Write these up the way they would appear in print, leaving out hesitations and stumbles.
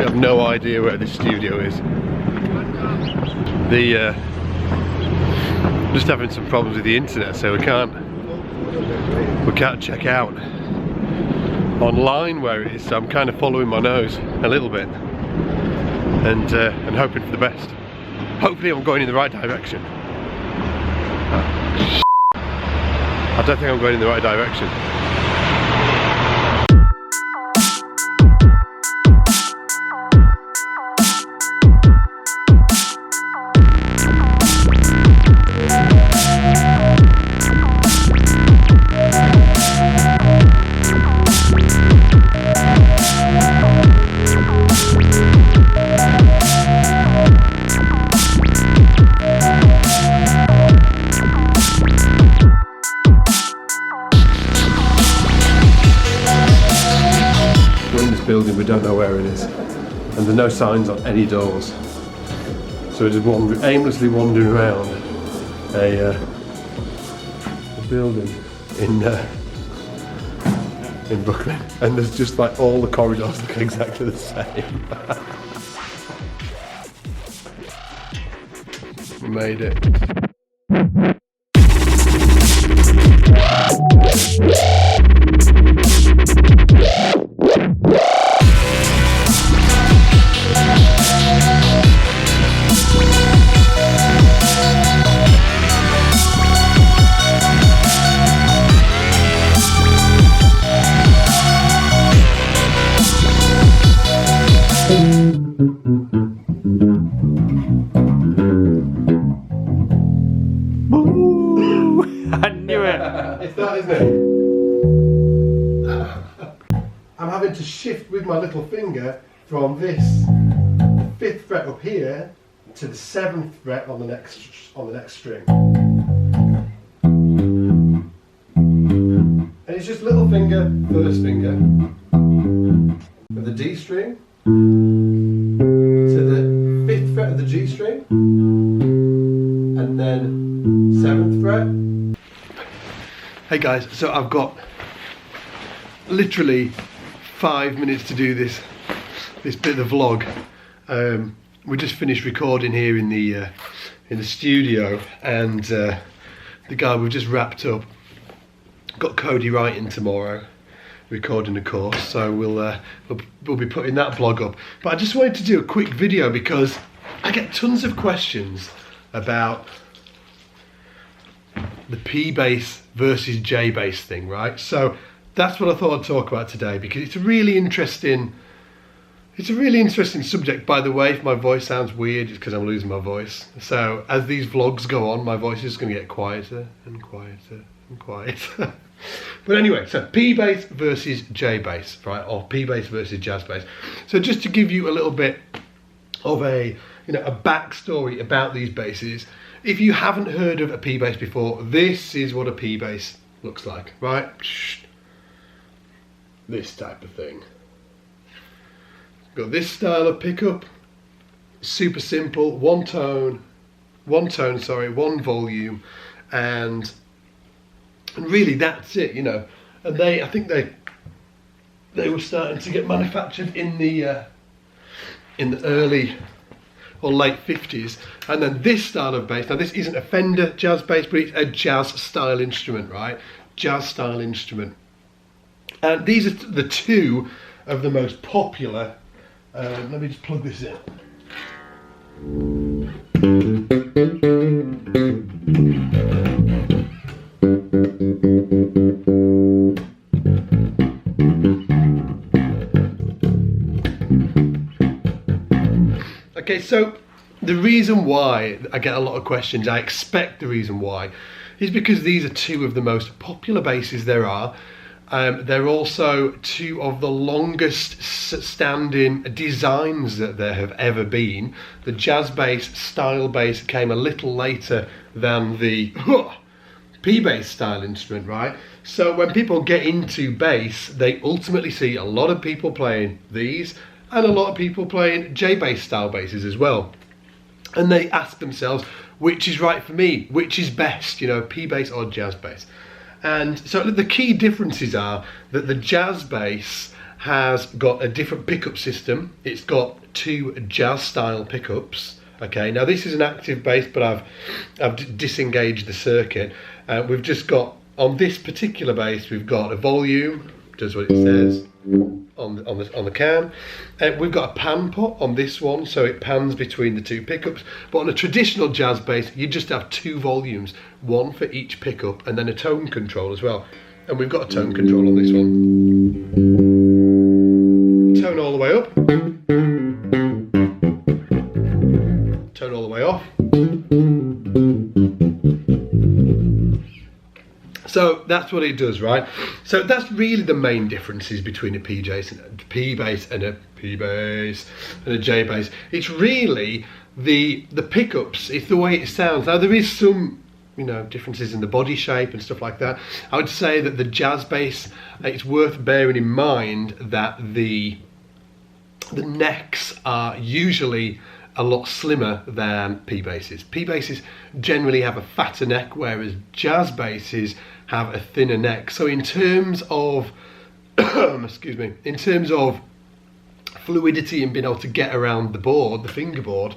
have no idea where this studio is. Just having some problems with the internet, so we can't check out online where it is. So I'm kind of following my nose a little bit and hoping for the best. Hopefully I'm going in the right direction. I don't think I'm going in the right direction. Building, we don't know where it is, and there's no signs on any doors, so we're just aimlessly wandering around a building in Brooklyn, and there's just like all the corridors look exactly the same. We made it. I knew it! It's that, isn't it? I'm having to shift with my little finger from this 5th fret up here to the 7th fret on the next string. And it's just little finger, first finger of the D string to the 5th fret of the G string, and then 7th fret. Hey guys, so I've got literally 5 minutes to do this bit of the vlog. We just finished recording here in the studio, and the guy we've just wrapped up got Cody writing tomorrow, recording a course, so we'll be putting that vlog up. But I just wanted to do a quick video because I get tons of questions about the P bass versus J bass thing, right? So that's what I thought I'd talk about today, because it's a really interesting subject. By the way, if my voice sounds weird, it's because I'm losing my voice. So as these vlogs go on, my voice is going to get quieter and quieter and quieter. But anyway, so P bass versus J bass, right? Or P bass versus jazz bass. So just to give you a little bit of a backstory about these basses. If you haven't heard of a P bass before, this is what a P bass looks like, right? This type of thing. Got this style of pickup, super simple, one volume, and really that's it, you know. And I think they were starting to get manufactured in the early or late 50s. And then this style of bass, now this isn't a Fender jazz bass, but it's a jazz style instrument, right? Jazz style instrument. And these are the two of the most popular. Let me just plug this in. Okay, so the reason why I get a lot of questions, I expect the reason why, is because these are two of the most popular basses there are. They're also two of the longest standing designs that there have ever been. The jazz bass style bass came a little later than the P bass style instrument, right? So when people get into bass, they ultimately see a lot of people playing these and a lot of people playing J bass style basses as well. And they ask themselves, which is right for me? Which is best, you know, P bass or jazz bass? And so the key differences are that the jazz bass has got a different pickup system. It's got 2 jazz style pickups. Okay, now this is an active bass, but I've disengaged the circuit. We've just got, on this particular bass, we've got a volume, does what it says on the can. We've got a pan pot on this one, so it pans between the 2 pickups. But on a traditional jazz bass, you just have 2 volumes, one for each pickup, and then a tone control as well. And we've got a tone control on this one. Tone all the way up. Tone all the way off. So that's what it does, right? So that's really the main differences between a P bass and a P bass and a P bass and a J bass. It's really the pickups. It's the way it sounds. Now there is some, you know, differences in the body shape and stuff like that. I would say that the jazz bass, it's worth bearing in mind that the necks are usually a lot slimmer than P basses. P basses generally have a fatter neck, whereas jazz basses have a thinner neck. So in terms of excuse me, in terms of fluidity and being able to get around the board, the fingerboard,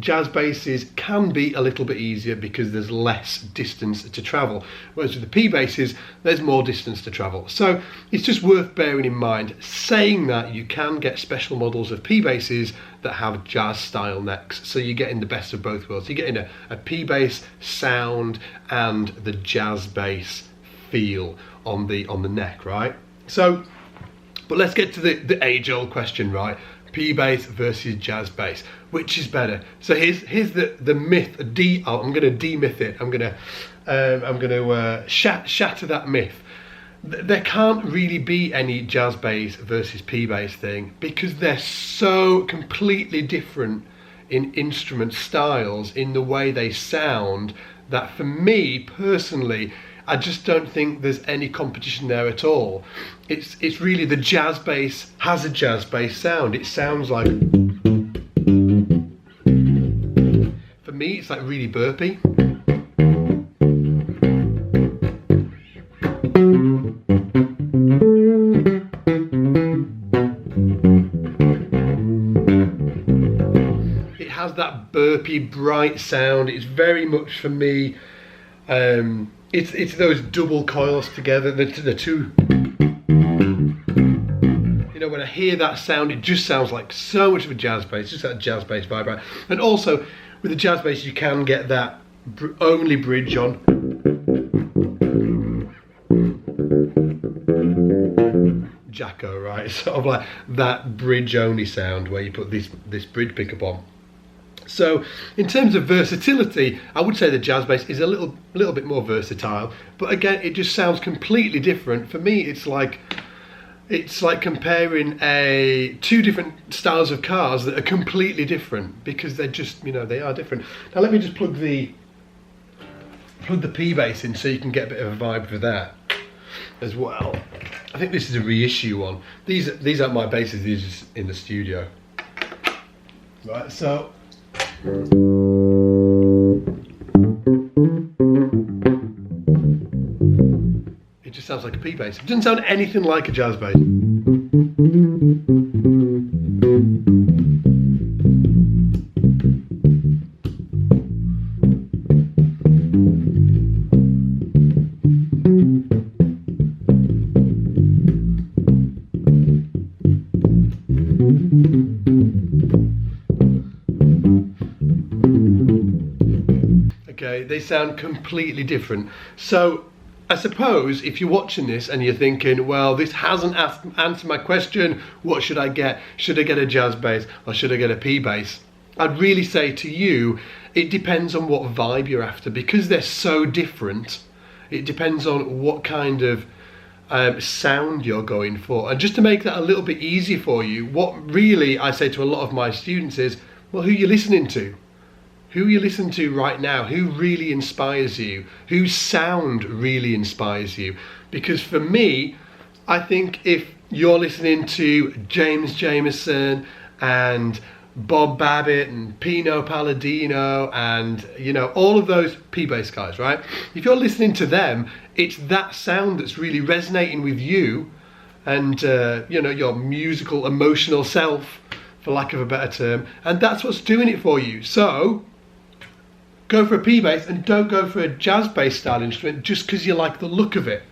jazz basses can be a little bit easier because there's less distance to travel, whereas with the P basses there's more distance to travel. So it's just worth bearing in mind. Saying that, you can get special models of P basses that have jazz style necks, so you're getting the best of both worlds. You're getting a P bass sound and the jazz bass feel on the neck, right? So, but let's get to the age-old question, right? P bass versus jazz bass, which is better? So here's the myth. I'm going to demyth it. I'm going to shatter that myth. There can't really be any jazz bass versus P bass thing because they're so completely different in instrument styles, in the way they sound, that for me personally, I just don't think there's any competition there at all. It's really, the jazz bass has a jazz bass sound. It sounds like, for me, it's like really burpy. It has that burpy, bright sound. It's very much, for me, it's those double coils together, the 2. You know, when I hear that sound, it just sounds like so much of a jazz bass, just that jazz bass vibe, right? And also, with the jazz bass, you can get that only bridge on. Jacko, right? Sort of like that bridge only sound where you put this bridge pickup on. So in terms of versatility, I would say the jazz bass is a little bit more versatile, but again, it just sounds completely different. For me, it's like comparing 2 different styles of cars that are completely different, because they're just, you know, they are different. Now let me just plug the P bass in so you can get a bit of a vibe for that as well. I think this is a reissue one. These aren't my basses, these are just in the studio. Right, so it just sounds like a P bass. It doesn't sound anything like a jazz bass. Okay, they sound completely different. So I suppose if you're watching this and you're thinking, well, this hasn't answered my question, what should I get? Should I get a jazz bass or should I get a P bass? I'd really say to you, it depends on what vibe you're after, because they're so different. It depends on what kind of sound you're going for. And just to make that a little bit easier for you, what really I say to a lot of my students is, well, who are you listening to? Who you listen to right now, who really inspires you, whose sound really inspires you. Because for me, I think if you're listening to James Jamerson and Bob Babbitt and Pino Palladino and, you know, all of those P-bass guys, right? If you're listening to them, it's that sound that's really resonating with you, and you know, your musical, emotional self, for lack of a better term, and that's what's doing it for you. So go for a P bass and don't go for a jazz bass style instrument just because you like the look of it.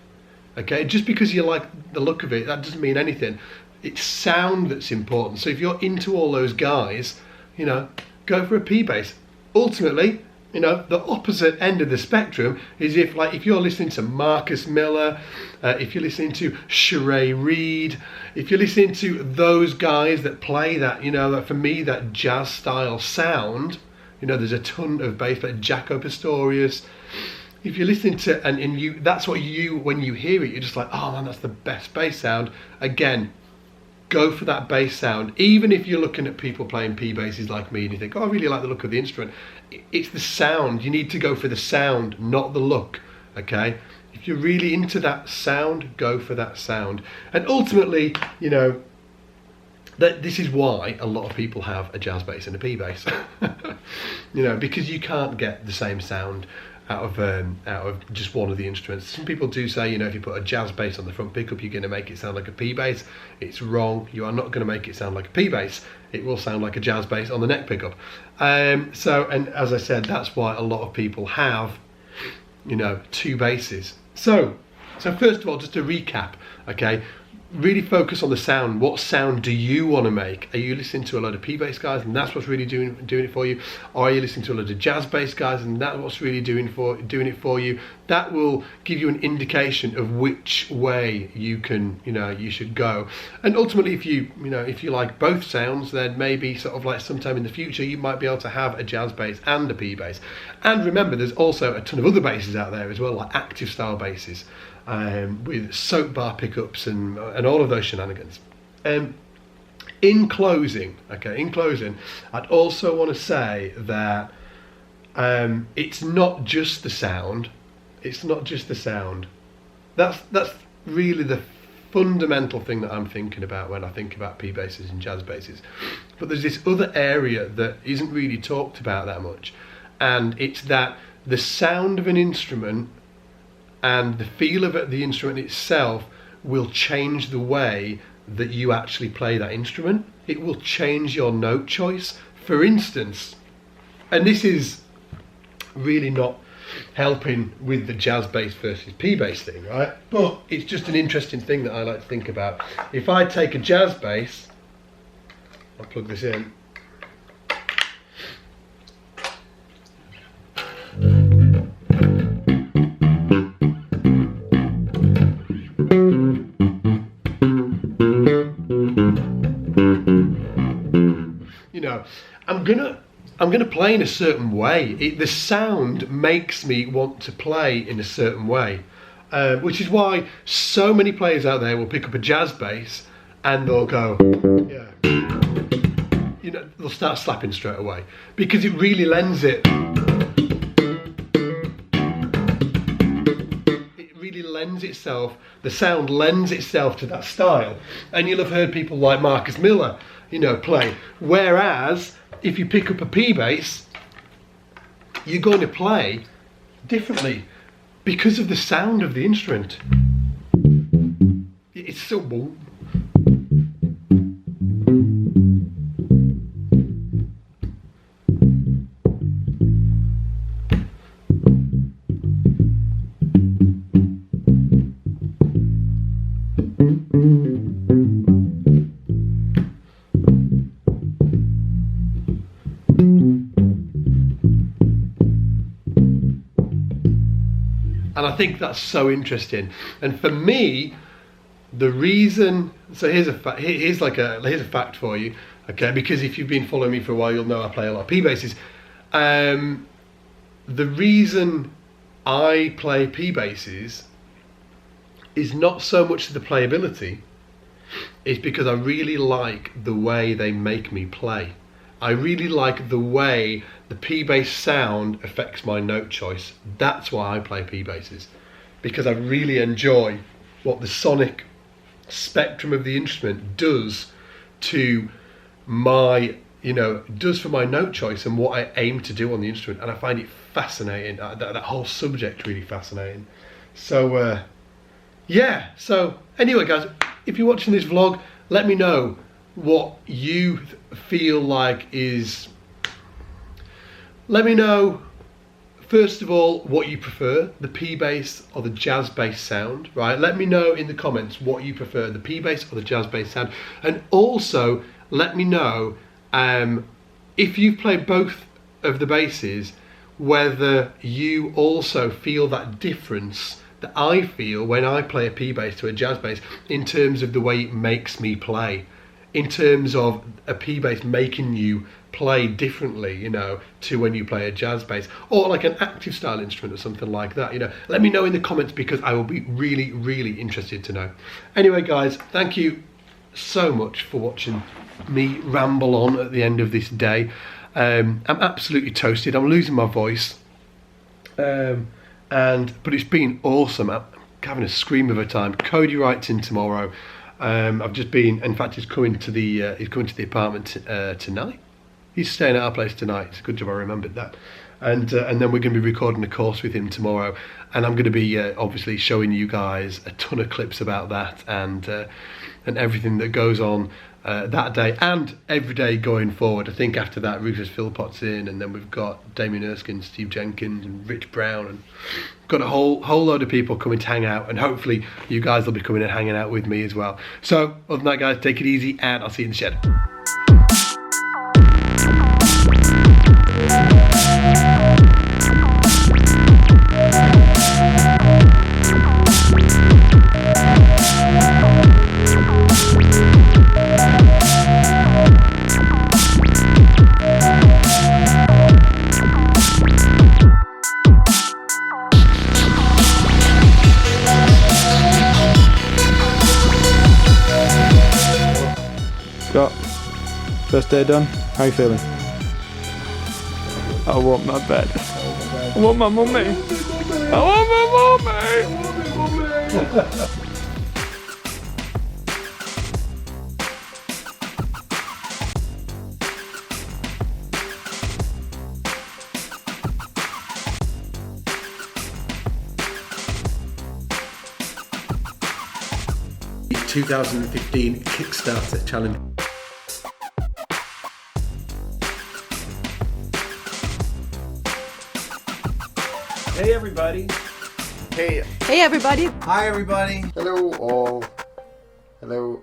Okay, just because you like the look of it, that doesn't mean anything. It's sound that's important. So if you're into all those guys, you know, go for a P bass. Ultimately, you know, the opposite end of the spectrum is if you're listening to Marcus Miller, if you're listening to Sheree Reed, if you're listening to those guys that play that, you know, that for me, that jazz style sound, you know, there's a ton of bass players, Jaco Pastorius. If you're listening to, and you, that's what you, when you hear it, you're just like, oh man, that's the best bass sound. Again, go for that bass sound. Even if you're looking at people playing P basses like me and you think, oh, I really like the look of the instrument. It's the sound. You need to go for the sound, not the look, okay? If you're really into that sound, go for that sound. And ultimately, you know, this is why a lot of people have a jazz bass and a P bass. You know, because you can't get the same sound out of just one of the instruments. Some people do say, you know, if you put a jazz bass on the front pickup, you're going to make it sound like a P bass. It's wrong. You are not going to make it sound like a P bass. It will sound like a jazz bass on the neck pickup. And as I said, that's why a lot of people have, you know, two basses. So first of all, just to recap, okay, really focus on the sound. What sound do you want to make? Are you listening to a lot of P bass guys and that's what's really doing it for you? Or are you listening to a lot of jazz bass guys and that's what's really doing it for you? That will give you an indication of which way you can, you know, you should go. And ultimately, if you like both sounds, then maybe sort of like sometime in the future you might be able to have a jazz bass and a P bass. And remember, there's also a ton of other basses out there as well, like active style basses. With soap bar pickups and all of those shenanigans. In closing, I'd also want to say that it's not just the sound. It's not just the sound. That's really the fundamental thing that I'm thinking about when I think about P basses and jazz basses. But there's this other area that isn't really talked about that much, and it's that the sound of an instrument and the feel of the instrument itself will change the way that you actually play that instrument. It will change your note choice. For instance, and this is really not helping with the jazz bass versus P bass thing, right? But it's just an interesting thing that I like to think about. If I take a jazz bass, I'll plug this in. You know, I'm gonna play in a certain way. The sound makes me want to play in a certain way, which is why so many players out there will pick up a jazz bass and they'll go, yeah, you know, they'll start slapping straight away because it really lends it. Lends itself, the sound lends itself to that style, and you'll have heard people like Marcus Miller, you know, play. Whereas if you pick up a P bass, you're going to play differently because of the sound of the instrument. It's so boom. And I think that's so interesting. And for me, the reason, so here's a fact for you, okay? Because if you've been following me for a while, you'll know I play a lot of P basses. The reason I play P basses is not so much the playability, it's because I really like the way they make me play. I really like the way the P bass sound affects my note choice. That's why I play P basses, because I really enjoy what the sonic spectrum of the instrument does to my, you know, does for my note choice and what I aim to do on the instrument. And I find it fascinating, that whole subject really fascinating. So yeah, so anyway guys, if you're watching this vlog, let me know what you feel like is... Let me know, first of all, what you prefer, the P bass or the jazz bass sound, right? Let me know in the comments what you prefer, the P bass or the jazz bass sound. And also, let me know if you've played both of the basses, whether you also feel that difference that I feel when I play a P bass to a jazz bass in terms of the way it makes me play, in terms of a P bass making you play differently, you know, to when you play a jazz bass or like an active style instrument or something like that. You know, let me know in the comments because I will be really, really interested to know. Anyway, guys, thank you so much for watching me ramble on at the end of this day. I'm absolutely toasted. I'm losing my voice, but it's been awesome. I'm having a scream of a time. Cody writes in tomorrow. I've just been, in fact, he's coming to the apartment tonight. He's staying at our place tonight. It's a good job I remembered that. And then we're going to be recording a course with him tomorrow, and I'm going to be obviously showing you guys a ton of clips about that and everything that goes on that day and every day going forward. I think after that, Rufus Philpott's in, and then we've got Damien Erskine, Steve Jenkins, and Rich Brown, and got a whole load of people coming to hang out, and hopefully you guys will be coming and hanging out with me as well. So other than that, guys, take it easy, and I'll see you in the shed. Scott, first day done, how are you feeling? I want my bed. I want my mummy. I want my mummy. The 2015 Kickstarter challenge. Hey everybody. Hey. Hey everybody. Hi everybody. Hello all. Hello